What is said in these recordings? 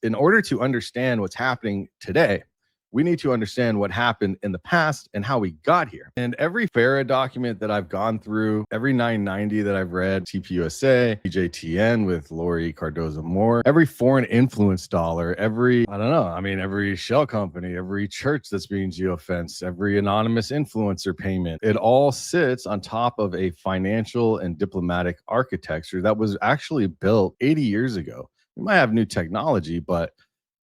in order to understand what's happening today, we need to understand what happened in the past and how we got here. And every FARA document that I've gone through, every 990 that I've read, TPUSA, EJTN with Lori Cardozo Moore, every foreign influence dollar, every shell company, every church that's being geofenced, every anonymous influencer payment, it all sits on top of a financial and diplomatic architecture that was actually built 80 years ago. We might have new technology, but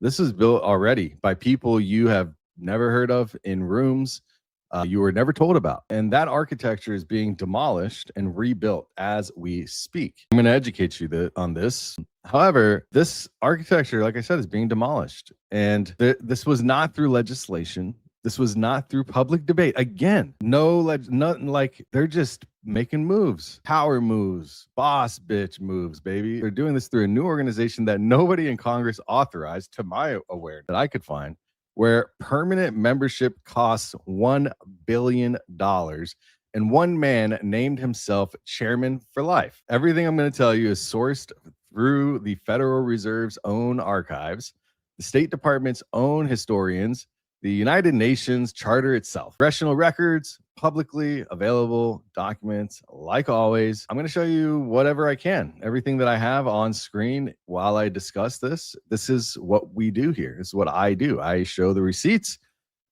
this is built already by people you have never heard of in rooms you were never told about. And that architecture is being demolished and rebuilt as we speak. I'm going to educate you on this. However, this architecture, like I said, is being demolished. And this was not through legislation. This was not through public debate. Again, nothing like they're just making moves, power moves, boss bitch moves, baby. They're doing this through a new organization that nobody in Congress authorized, to my awareness, that I could find, where permanent membership costs $1 billion. And one man named himself chairman for life. Everything I'm going to tell you is sourced through the Federal Reserve's own archives, the State Department's own historians, the United Nations Charter itself, congressional records, publicly available documents. Like always, I'm going to show you whatever I can, everything that I have on screen while I discuss this. This is what we do here. This is what I do. I show the receipts.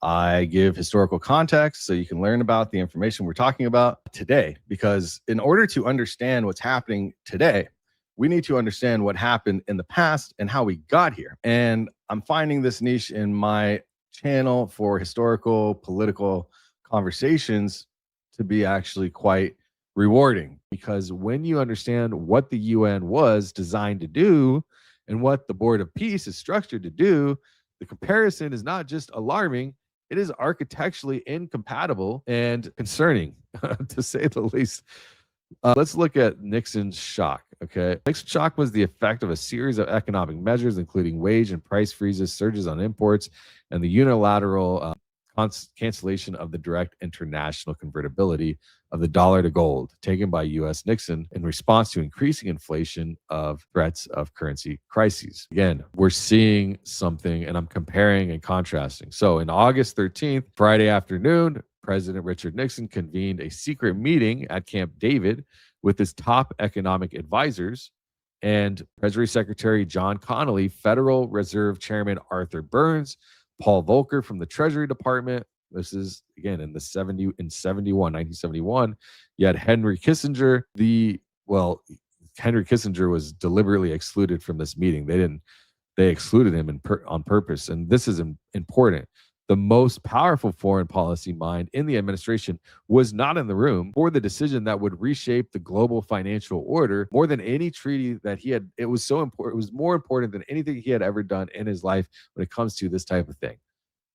I give historical context so you can learn about the information we're talking about today. Because in order to understand what's happening today, we need to understand what happened in the past and how we got here. And I'm finding this niche in my channel for historical, political conversations to be actually quite rewarding, because when you understand what the UN was designed to do and what the Board of Peace is structured to do, the comparison is not just alarming, it is architecturally incompatible and concerning, to say the least. Let's look at Nixon's shock. Okay. Nixon's shock was the effect of a series of economic measures, including wage and price freezes, surges on imports, and the unilateral cancellation of the direct international convertibility of the dollar to gold taken by U.S. Nixon in response to increasing inflation of threats of currency crises. Again, we're seeing something, and I'm comparing and contrasting. So in August 13th, Friday afternoon, President Richard Nixon convened a secret meeting at Camp David with his top economic advisors and Treasury Secretary John Connally, Federal Reserve Chairman Arthur Burns, Paul Volcker from the Treasury Department. This is, again, in 1971. You had Henry Kissinger. Henry Kissinger was deliberately excluded from this meeting. They excluded him on purpose. And this is important. The most powerful foreign policy mind in the administration was not in the room for the decision that would reshape the global financial order more than any treaty that he had. It was so important. It was more important than anything he had ever done in his life when it comes to this type of thing.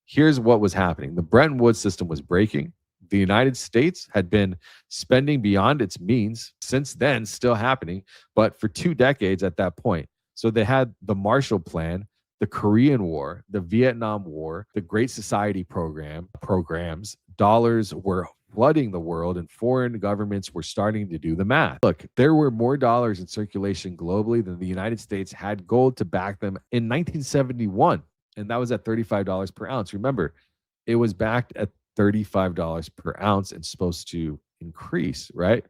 Here's what was happening. The Bretton Woods system was breaking. The United States had been spending beyond its means since then, still happening, but for 2 decades at that point. So they had the Marshall Plan, the Korean War, the Vietnam War, the Great Society programs. Dollars were flooding the world and foreign governments were starting to do the math. Look, there were more dollars in circulation globally than the United States had gold to back them in 1971. And that was at $35 per ounce. Remember, it was backed at $35 per ounce and supposed to increase, right?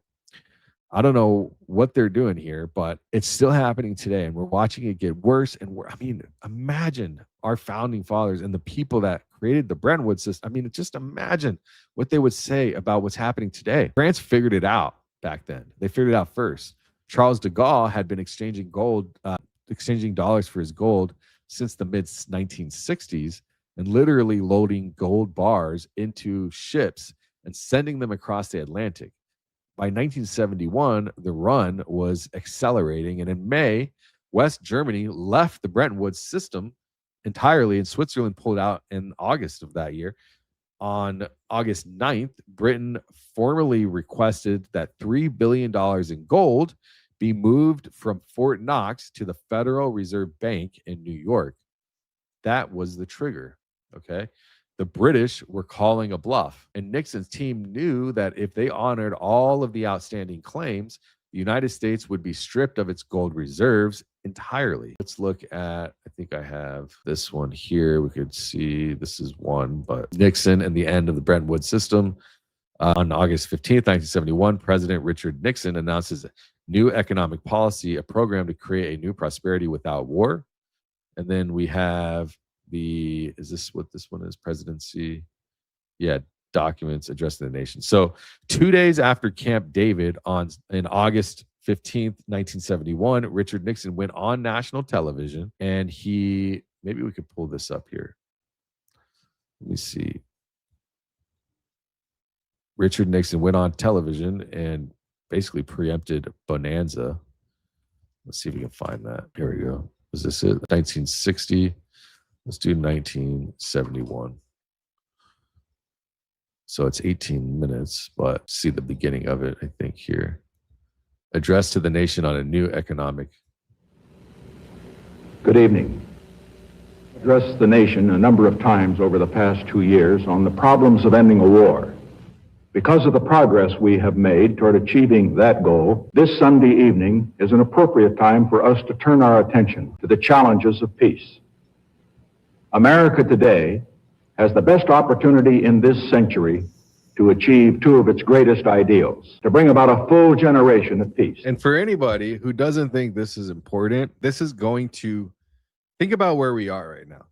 I don't know what they're doing here, but it's still happening today, and we're watching it get worse and worse. I mean, imagine our founding fathers and the people that created the Bretton Woods system. I mean, just imagine what they would say about what's happening today. France figured it out back then. They figured it out first. Charles de Gaulle had been exchanging dollars for his gold since the mid-1960s, and literally loading gold bars into ships and sending them across the Atlantic. By 1971, the run was accelerating, and in May, West Germany left the Bretton Woods system entirely, and Switzerland pulled out in August of that year. On August 9th, Britain formally requested that $3 billion in gold be moved from Fort Knox to the Federal Reserve Bank in New York. That was the trigger, okay? The British were calling a bluff, and Nixon's team knew that if they honored all of the outstanding claims, the United States would be stripped of its gold reserves entirely. Let's look at, I think I have this one here. We could see this is one, but Nixon and the end of the Bretton Woods system. On August 15th, 1971, President Richard Nixon announces a new economic policy, a program to create a new prosperity without war. And then we have is this what this one is? Presidency. Yeah, documents addressed to the nation. So 2 days after Camp David in August 15th, 1971, Richard Nixon went on national television and maybe we could pull this up here. Let me see. Richard Nixon went on television and basically preempted Bonanza. Let's see if we can find that. Here we go. Was this it? 1960. Let's do 1971. So it's 18 minutes, but see the beginning of it, I think, here. Address to the nation on a new economic. Good evening. Addressed the nation a number of times over the past 2 years on the problems of ending a war. Because of the progress we have made toward achieving that goal, this Sunday evening is an appropriate time for us to turn our attention to the challenges of peace. America today has the best opportunity in this century to achieve two of its greatest ideals, to bring about a full generation of peace. And for anybody who doesn't think this is important, this is going to think about where we are right now.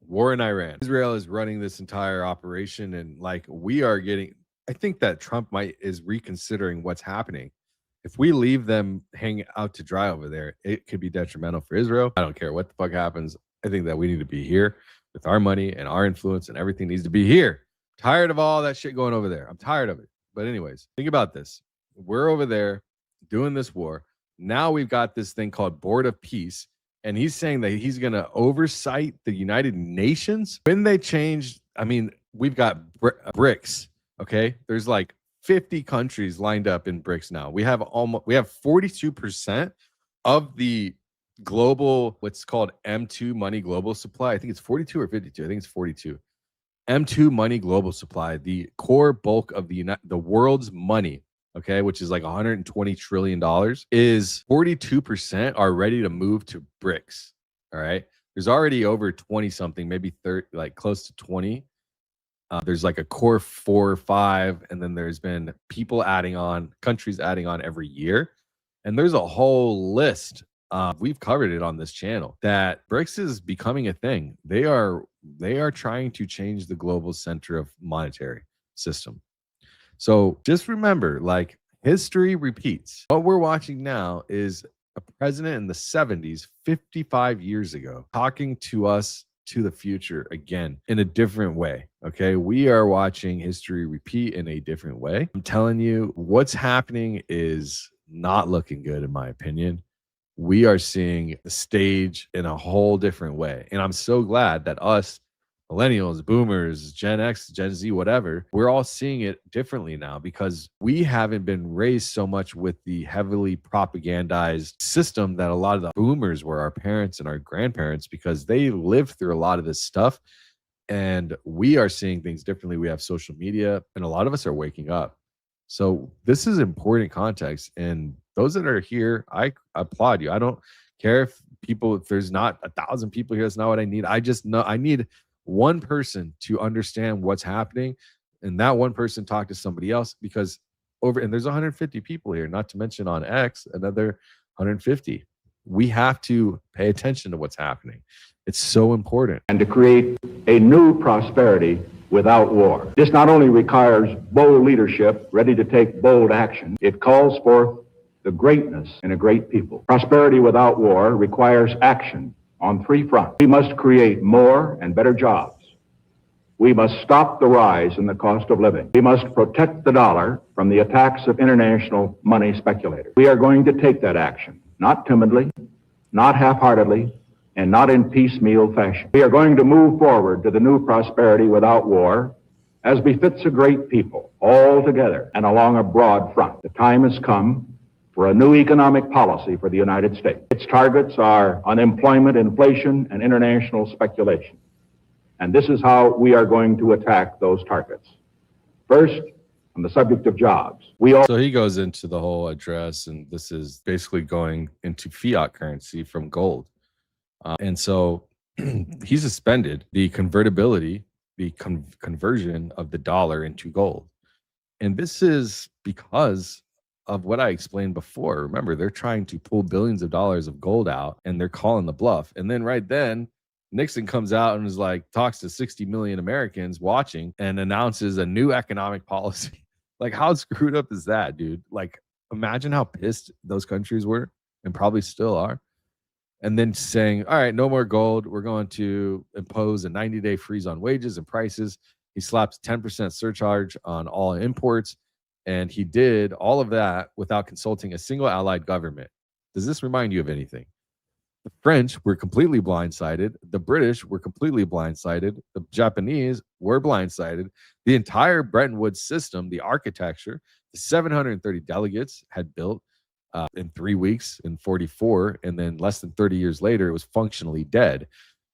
War in Iran. Israel is running this entire operation, and I think that Trump is reconsidering what's happening. If we leave them hanging out to dry over there, it could be detrimental for Israel. I don't care what the fuck happens. I think that we need to be here with our money and our influence, and everything needs to be here. Tired of all that shit going over there. I'm tired of it. But anyways, think about this. We're over there doing this war. Now we've got this thing called Board of Peace, and he's saying that he's going to oversight the United Nations. When they changed, we've got BRICS. Okay, there's like 50 countries lined up in BRICS now. We have 42% of the global, what's called M2 money global supply. I think it's 42 or 52. I think it's 42. M2 money global supply, the core bulk of the world's money, okay, which is like $120 trillion, is 42% are ready to move to BRICS. All right, there's already over 20 something, maybe 30, like close to 20. There's like a core 4 or 5, and then there's been countries adding on every year. And there's a whole list. We've covered it on this channel that BRICS is becoming a thing. They are trying to change the global center of monetary system. So just remember, like, history repeats. What we're watching now is a president in the 70s, 55 years ago, talking to us to the future again in a different way. Okay, we are watching history repeat in a different way. I'm telling you, what's happening is not looking good, in my opinion. We are seeing the stage in a whole different way, and I'm so glad that us millennials, boomers, Gen X, Gen Z, whatever, we're all seeing it differently now, because we haven't been raised so much with the heavily propagandized system that a lot of the boomers were, our parents and our grandparents, because they lived through a lot of this stuff. And we are seeing things differently. We have social media, and a lot of us are waking up. So this is important context. And those that are here, I applaud you. I don't care if there's not 1,000 people here, that's not what I need. I just know I need one person to understand what's happening, and that one person talk to somebody else, because and there's 150 people here, not to mention on X, another 150. We have to pay attention to what's happening. It's so important. And to create a new prosperity without war. This not only requires bold leadership ready to take bold action, it calls forth the greatness in a great people. Prosperity without war requires action on 3 fronts. We must create more and better jobs. We must stop the rise in the cost of living. We must protect the dollar from the attacks of international money speculators. We are going to take that action, not timidly, not half-heartedly, and not in piecemeal fashion. We are going to move forward to the new prosperity without war, as befits a great people, all together and along a broad front. The time has come for a new economic policy for the United States. Its targets are unemployment, inflation, and international speculation. And this is how we are going to attack those targets. First, On the subject of jobs, we all So he goes into the whole address, and this is basically going into fiat currency from gold. And so he suspended the convertibility, the conversion of the dollar into gold. And this is because of what I explained before. Remember, they're trying to pull billions of dollars of gold out, and they're calling the bluff. And then right then, Nixon comes out and is like, talks to 60 million Americans watching and announces a new economic policy. Like, how screwed up is that, dude? Like, imagine how pissed those countries were and probably still are. And then saying, all right, no more gold. We're going to impose a 90-day freeze on wages and prices. He slaps 10% surcharge on all imports. And he did all of that without consulting a single allied government. Does this remind you of anything? The French were completely blindsided. The British were completely blindsided. The Japanese were blindsided. The entire Bretton Woods system, the architecture, the 730 delegates had built in 3 weeks in 44, and then less than 30 years later, it was functionally dead,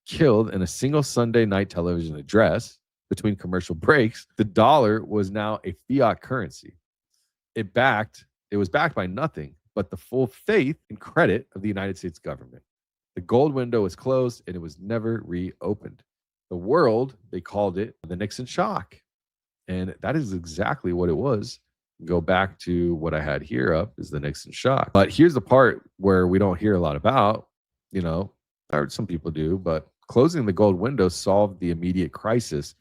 killed in a single Sunday night television address between commercial breaks. The dollar was now a fiat currency. It was backed by nothing but the full faith and credit of the United States government. The gold window was closed and it was never reopened. The world, they called it the Nixon shock. And that is exactly what it was. Go back to what I had here up is the Nixon shock. But here's the part where we don't hear a lot about, or some people do, but closing the gold window solved the immediate crisis,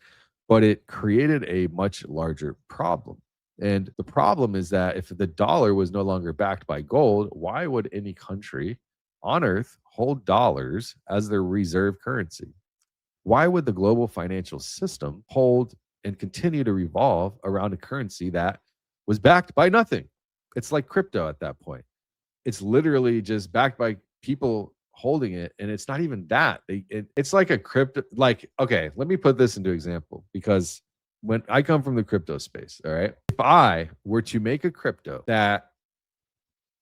but it created a much larger problem. And the problem is that if the dollar was no longer backed by gold, why would any country on earth hold dollars as their reserve currency? Why would the global financial system hold and continue to revolve around a currency that was backed by nothing? It's like crypto at that point. It's literally just backed by people holding it, and it's not even that. It's like a crypto. Like, okay, let me put this into example, because when I come from the crypto space, all right, if I were to make a crypto that,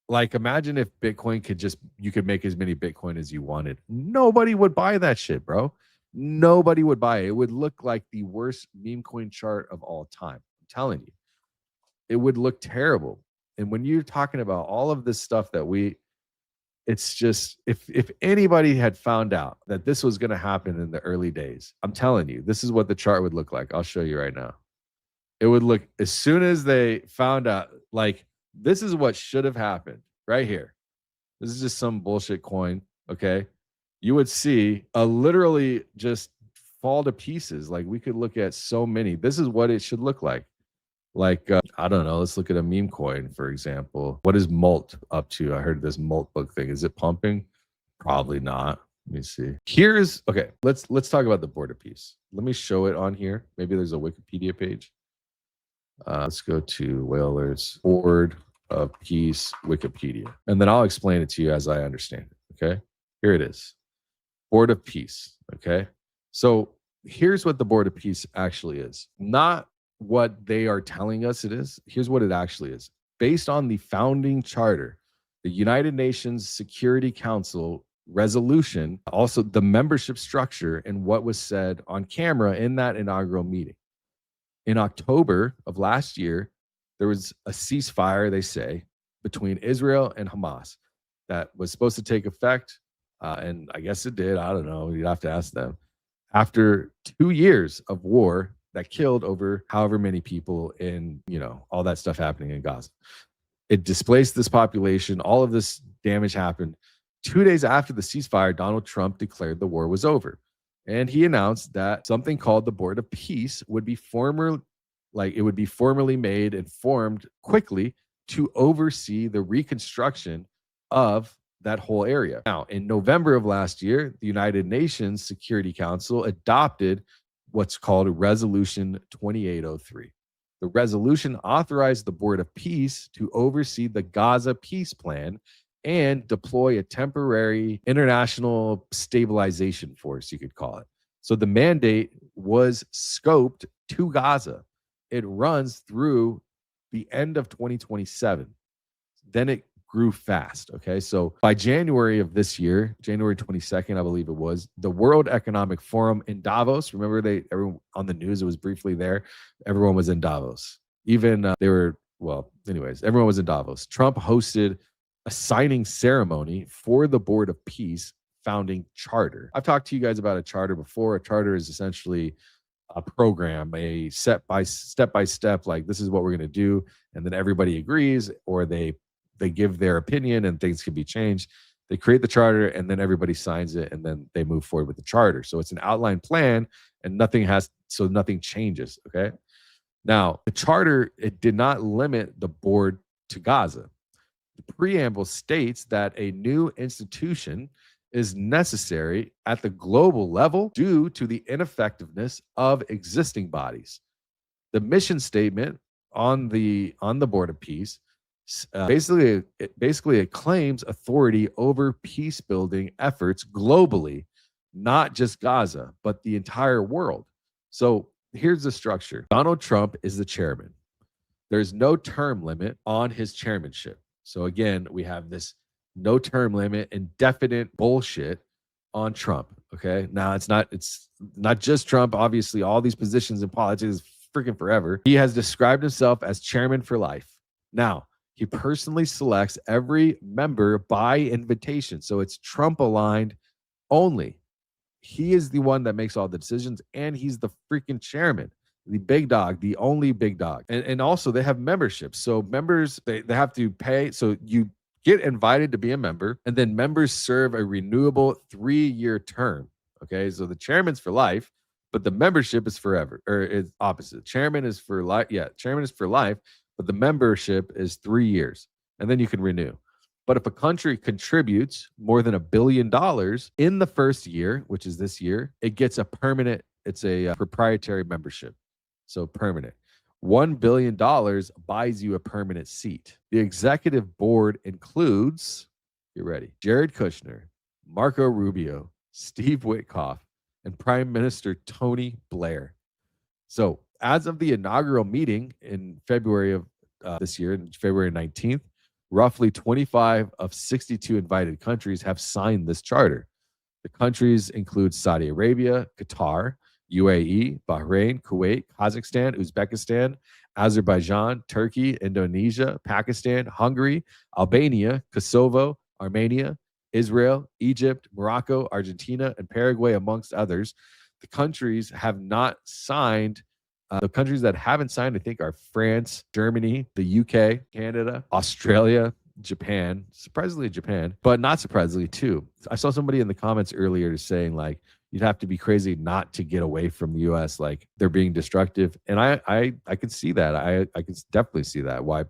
like, imagine if Bitcoin you could make as many Bitcoin as you wanted. Nobody would buy that shit, bro. Nobody would buy it. It would look like the worst meme coin chart of all time. I'm telling you. It would look terrible. And when you're talking about all of this stuff it's just, if anybody had found out that this was going to happen in the early days, I'm telling you, this is what the chart would look like. I'll show you right now. It would look, as soon as they found out, like, this is what should have happened right here. This is just some bullshit coin. Okay. You would see a literally just fall to pieces. Like, we could look at so many. This is what it should look like. Like, I don't know. Let's look at a meme coin, for example. What is Molt up to? I heard this Molt book thing. Is it pumping? Probably not. Let me see. Okay. Let's talk about the Board of Peace. Let me show it on here. Maybe there's a Wikipedia page. Let's go to Whalers Board of Peace Wikipedia, and then I'll explain it to you as I understand it. Okay. Here it is. Board of Peace. Okay. So here's what the Board of Peace actually is. Not what they are telling us it is. Here's what it actually is. Based on the founding charter, the United Nations Security Council resolution, also the membership structure, and what was said on camera in that inaugural meeting. In October of last year, there was a ceasefire, they say, between Israel and Hamas that was supposed to take effect. And I guess it did. I don't know. You'd have to ask them. After 2 years of war that killed over however many people in, all that stuff happening in Gaza. It displaced this population. All of this damage happened. 2 days after the ceasefire, Donald Trump declared the war was over. And he announced that something called the Board of Peace would be formally made and formed quickly to oversee the reconstruction of that whole area. Now, in November of last year, the United Nations Security Council adopted what's called Resolution 2803. The resolution authorized the Board of Peace to oversee the Gaza peace plan and deploy a temporary international stabilization force, you could call it. So the mandate was scoped to Gaza. It runs through the end of 2027. Then it grew fast. Okay. So by January of this year, January 22nd, I believe it was, the World Economic Forum in Davos. Remember, everyone on the news, it was briefly there. Everyone was in Davos. Even they were, well, anyways, everyone was in Davos. Trump hosted a signing ceremony for the Board of Peace founding charter. I've talked to you guys about a charter before. A charter is essentially a program, a step by step, like this is what we're going to do, and then everybody agrees, or they give their opinion and things can be changed. They create the charter and then everybody signs it and then they move forward with the charter. So it's an outline plan and nothing changes. Okay. Now, the charter, it did not limit the board to Gaza. The preamble states that a new institution is necessary at the global level due to the ineffectiveness of existing bodies. The mission statement on the Board of Peace basically it claims authority over peace building efforts globally, not just Gaza, but the entire world. So here's the structure. Donald Trump is the chairman. There's no term limit on his chairmanship. So again, we have this no term limit, indefinite bullshit on Trump. Okay. Now it's not just Trump. Obviously, all these positions in politics is freaking forever. He has described himself as chairman for life. Now, he personally selects every member by invitation. So it's Trump aligned only. He is the one that makes all the decisions, and he's the freaking chairman, the big dog, the only big dog. And also they have memberships. So members, they have to pay. So you get invited to be a member, and then members serve a renewable 3-year term. Okay. So the chairman's for life, but the membership is forever, or it's opposite. Chairman is for life. Yeah. Chairman is for life, but the membership is 3 years, and then you can renew. But if a country contributes more than $1 billion in the first year, which is this year, it gets a permanent, it's a proprietary membership. So permanent. $1 billion buys you a permanent seat. The executive board includes, get ready, Jared Kushner, Marco Rubio, Steve Witkoff, and Prime Minister Tony Blair. So as of the inaugural meeting in February of this year, February 19th, roughly 25 of 62 invited countries have signed this charter. The countries include Saudi Arabia, Qatar, UAE, Bahrain, Kuwait, Kazakhstan, Uzbekistan, Azerbaijan, Turkey, Indonesia, Pakistan, Hungary, Albania, Kosovo, Armenia, Israel, Egypt, Morocco, Argentina, and Paraguay, amongst others. The countries have not signed. The countries that haven't signed, I think, are France, Germany, the UK, Canada, Australia, Japan, surprisingly Japan, but not surprisingly too. I saw somebody in the comments earlier saying like, you'd have to be crazy not to get away from the US, like they're being destructive. And I can see that. I can definitely see that, why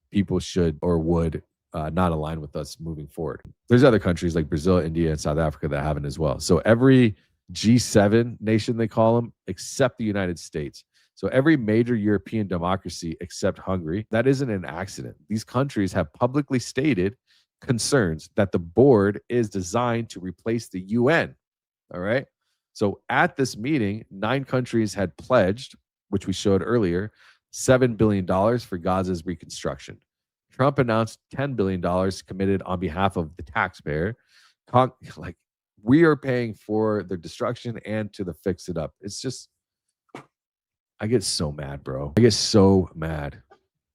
people should or would not align with us moving forward. There's other countries like Brazil, India, and South Africa that haven't as well. So every G7 nation, they call them, except the United States. So every major European democracy except Hungary, that isn't an accident. These countries have publicly stated concerns that the board is designed to replace the UN. All right. So at this meeting, 9 countries had pledged, which we showed earlier, $7 billion for Gaza's reconstruction. Trump announced $10 billion committed on behalf of the taxpayer. Like, we are paying for their destruction and to the fix it up. It's just, I get so mad, bro. I get so mad.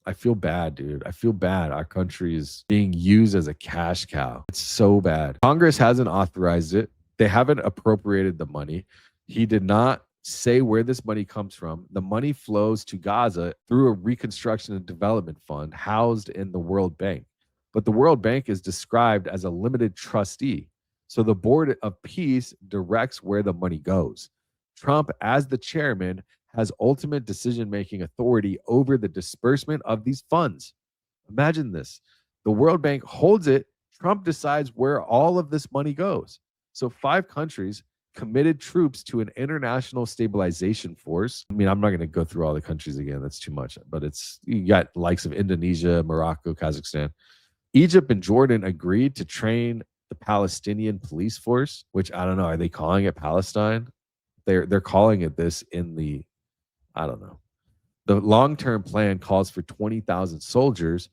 I feel bad, dude. I feel bad. Our country is being used as a cash cow. It's so bad. Congress hasn't authorized it. They haven't appropriated the money. He did not say where this money comes from. The money flows to Gaza through a reconstruction and development fund housed in the World Bank. But the World Bank is described as a limited trustee. So the Board of Peace directs where the money goes. Trump, as the chairman, has ultimate decision-making authority over the disbursement of these funds. Imagine this. The World Bank holds it. Trump decides where all of this money goes. So 5 countries committed troops to an international stabilization force. I mean, I'm not going to go through all the countries again. That's too much. But you got likes of Indonesia, Morocco, Kazakhstan. Egypt and Jordan agreed to train the Palestinian police force, which I don't know. Are they calling it Palestine? They're calling it this in the, I don't know. The long-term plan calls for 20,000 soldiers,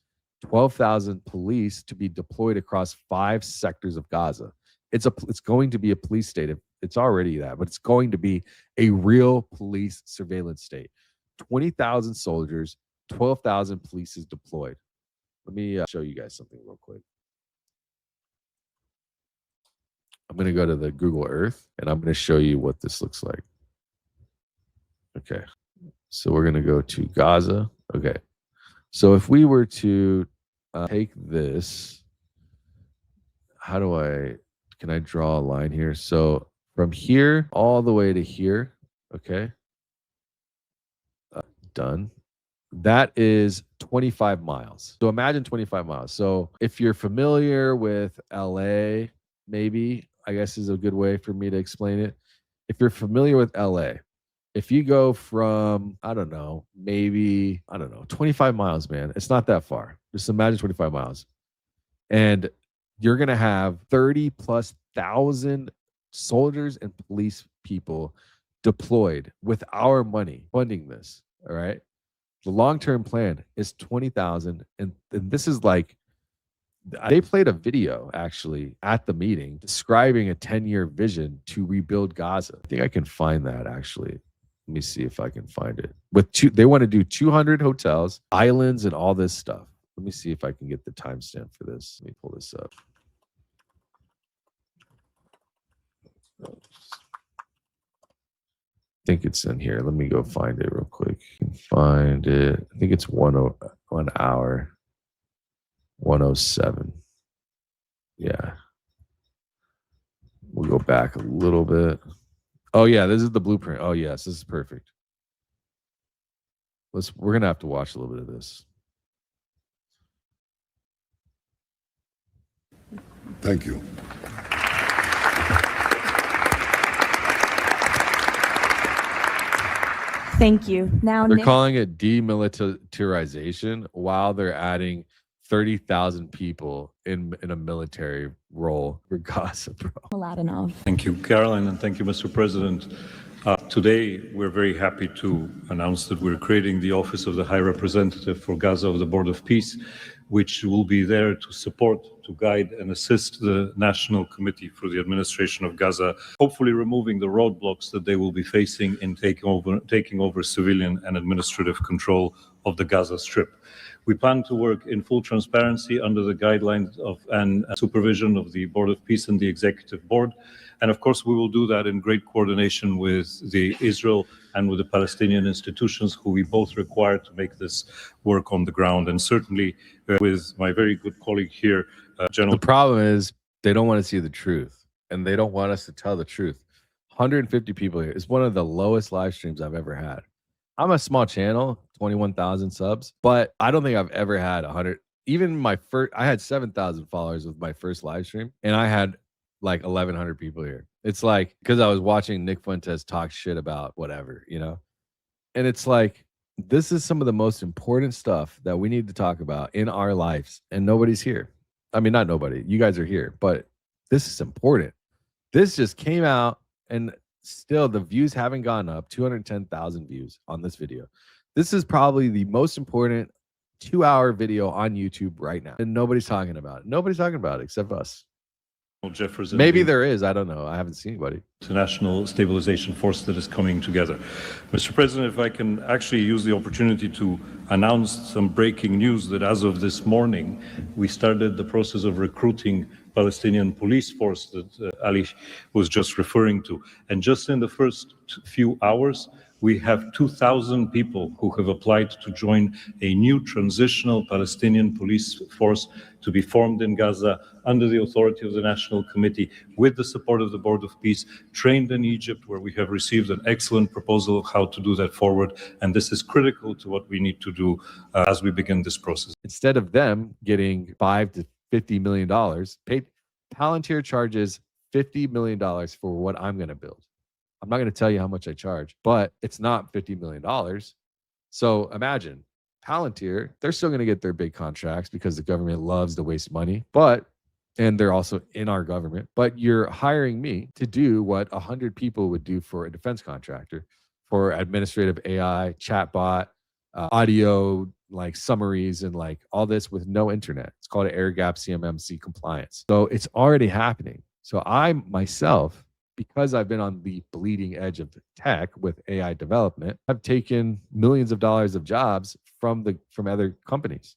12,000 police to be deployed across 5 sectors of Gaza. It's going to be a police state. It's already that, but it's going to be a real police surveillance state. 20,000 soldiers, 12,000 police is deployed. Let me show you guys something real quick. I'm going to go to the Google Earth, and I'm going to show you what this looks like. Okay. So we're going to go to Gaza. Okay. So if we were to take this, can I draw a line here? So from here all the way to here, okay. Done. That is 25 miles. So imagine 25 miles. So if you're familiar with LA, maybe, I guess is a good way for me to explain it. If you're familiar with LA, if you go from, I don't know, 25 miles, man, it's not that far. Just imagine 25 miles. And you're going to have 30,000+ soldiers and police people deployed with our money funding this. All right. The long-term plan is 20,000. And this is like, they played a video actually at the meeting describing a 10-year vision to rebuild Gaza. I think I can find that actually. Let me see if I can find it. They want to do 200 hotels, islands, and all this stuff. Let me see if I can get the timestamp for this. Let me pull this up. I think it's in here. Let me go find it real quick. Find it. I think it's 1 hour. 107. Yeah. We'll go back a little bit. Oh yeah, this is the blueprint. Oh yes, this is perfect. We're gonna have to watch a little bit of this. Thank you. Thank you. Now they're calling it demilitarization while they're adding 30,000 people in a military role for Gaza, bro. Thank you, Caroline, and thank you, Mr. President. Today, we're very happy to announce that we're creating the Office of the High Representative for Gaza of the Board of Peace, which will be there to support, to guide, and assist the National Committee for the Administration of Gaza, hopefully removing the roadblocks that they will be facing in taking over civilian and administrative control of the Gaza Strip. We plan to work in full transparency under the guidelines of and supervision of the Board of Peace and the Executive Board. And of course, we will do that in great coordination with the Israel and with the Palestinian institutions, who we both require to make this work on the ground. And certainly with my very good colleague here, General. The problem is they don't want to see the truth, and they don't want us to tell the truth. 150 people here. It's one of the lowest live streams I've ever had. I'm a small channel, 21,000 subs, but I don't think I've ever had 100. Even my first, I had 7,000 followers with my first live stream, and I had like 1,100 people here. It's like, because I was watching Nick Fuentes talk shit about whatever, you know? And it's like, this is some of the most important stuff that we need to talk about in our lives, and nobody's here. I mean, not nobody. You guys are here, but this is important. This just came out, and still the views haven't gone up. 210,000 views on this video. This is probably the most important 2-hour video on YouTube right now, and nobody's talking about it. Nobody's talking about it except us. Jefferson, maybe there is. I don't know. I haven't seen anybody. International stabilization force that is coming together. Mr. President, if I can actually use the opportunity to announce some breaking news that as of this morning, we started the process of recruiting Palestinian police force that Ali was just referring to. And just in the first few hours, we have 2,000 people who have applied to join a new transitional Palestinian police force to be formed in Gaza under the authority of the National Committee, with the support of the Board of Peace, trained in Egypt, where we have received an excellent proposal of how to do that forward. And this is critical to what we need to do as we begin this process. Instead of them getting $5 to $50 million, Palantir charges $50 million for what I'm going to build. I'm not going to tell you how much I charge, but it's not $50 million. So imagine Palantir, they're still going to get their big contracts because the government loves to waste money, and they're also in our government, but you're hiring me to do what 100 people would do for a defense contractor, for administrative AI, chatbot, audio, like summaries, and like all this with no internet. It's called air gap CMMC compliance. So it's already happening. So I myself, because I've been on the bleeding edge of tech with AI development, I've taken millions of dollars of jobs from other companies.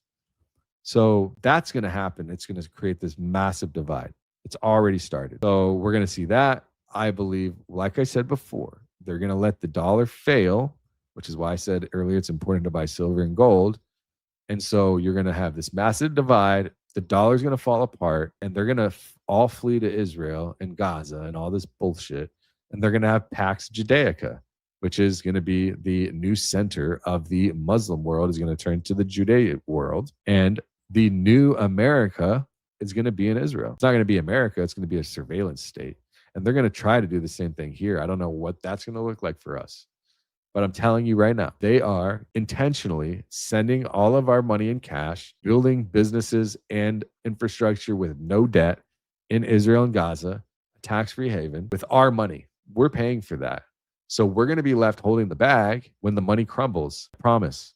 So that's going to happen. It's going to create this massive divide. It's already started. So we're going to see that. I believe, like I said before, they're going to let the dollar fail, which is why I said earlier it's important to buy silver and gold. And so you're going to have this massive divide. The dollar's going to fall apart, and they're going to all flee to Israel and Gaza and all this bullshit. And they're going to have Pax Judaica, which is going to be the new center of the Muslim world, is going to turn to the Judaic world. And the new America is going to be in Israel. It's not going to be America. It's going to be a surveillance state. And they're going to try to do the same thing here. I don't know what that's going to look like for us. But I'm telling you right now, they are intentionally sending all of our money in cash, building businesses and infrastructure with no debt in Israel and Gaza, a tax-free haven, with our money. We're paying for that. So we're going to be left holding the bag when the money crumbles. I promise.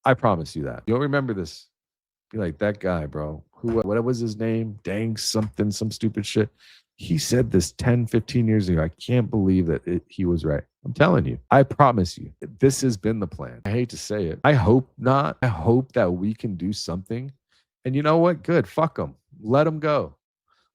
I promise you that. You'll remember this. Be like, that guy, bro. What was his name? Danks something, some stupid shit. He said this 10, 15 years ago. I can't believe that he was right. I'm telling you. I promise you. This has been the plan. I hate to say it. I hope not. I hope that we can do something. And you know what? Good. Fuck them. Let them go.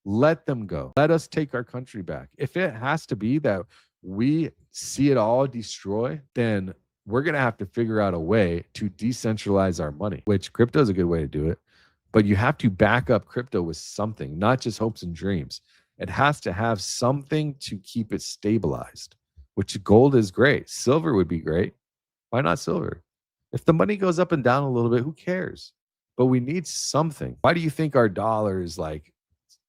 Let them go. Let us take our country back. If it has to be that we see it all destroy, then we're going to have to figure out a way to decentralize our money, which crypto is a good way to do it. But you have to back up crypto with something, not just hopes and dreams. It has to have something to keep it stabilized, which gold is great. Silver would be great. Why not silver? If the money goes up and down a little bit, who cares? But we need something. Why do you think our dollar is like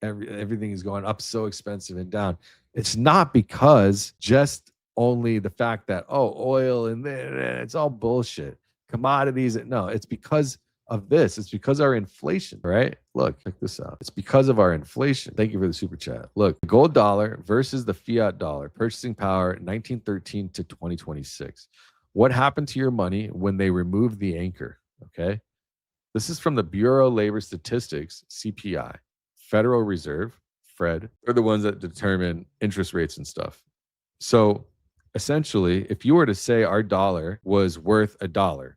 everything is going up so expensive and down? It's not because just only the fact that, oh, oil and it's all bullshit. Commodities. No, it's because of this. It's because our inflation, right? Look, check this out. It's because of our inflation. Thank you for the super chat. Look, the gold dollar versus the fiat dollar, purchasing power 1913 to 2026. What happened to your money when they removed the anchor? Okay. This is from the Bureau of Labor Statistics, CPI, Federal Reserve, Fred. They're the ones that determine interest rates and stuff. So essentially, if you were to say our dollar was worth $1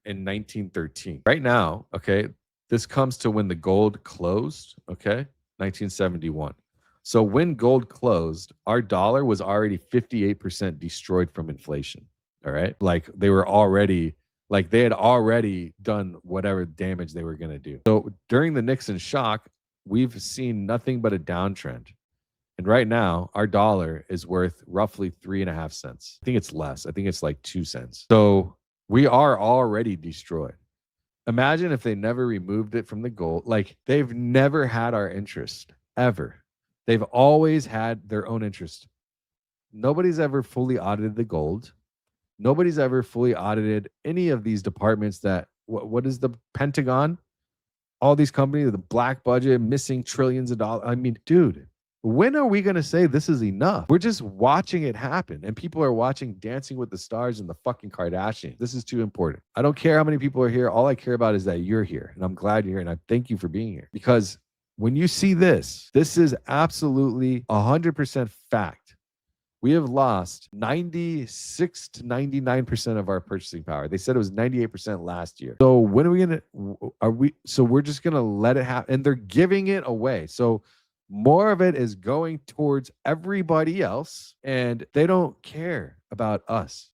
in 1913, right now, okay, this comes to when the gold closed, okay, 1971. So when gold closed, our dollar was already 58% destroyed from inflation, all right? Like they had already done whatever damage they were going to do. So during the Nixon shock, we've seen nothing but a downtrend. And right now, our dollar is worth roughly 3.5 cents. I think it's less. I think it's like 2 cents. So we are already destroyed. Imagine if they never removed it from the gold. Like they've never had our interest, ever. They've always had their own interest. Nobody's ever fully audited the gold. Nobody's ever fully audited any of these departments that, what is the Pentagon? All these companies, the black budget, missing trillions of dollars. I mean, dude. When are we going to say this is enough? We're just watching it happen. And people are watching Dancing with the Stars and the fucking Kardashians. This is too important. I don't care how many people are here. All I care about is that you're here. And I'm glad you're here. And I thank you for being here. Because when you see this is absolutely 100% fact. We have lost 96 to 99% of our purchasing power. They said it was 98% last year. So when are we going to, so we're just going to let it happen. And they're giving it away. So more of it is going towards everybody else, and they don't care about us.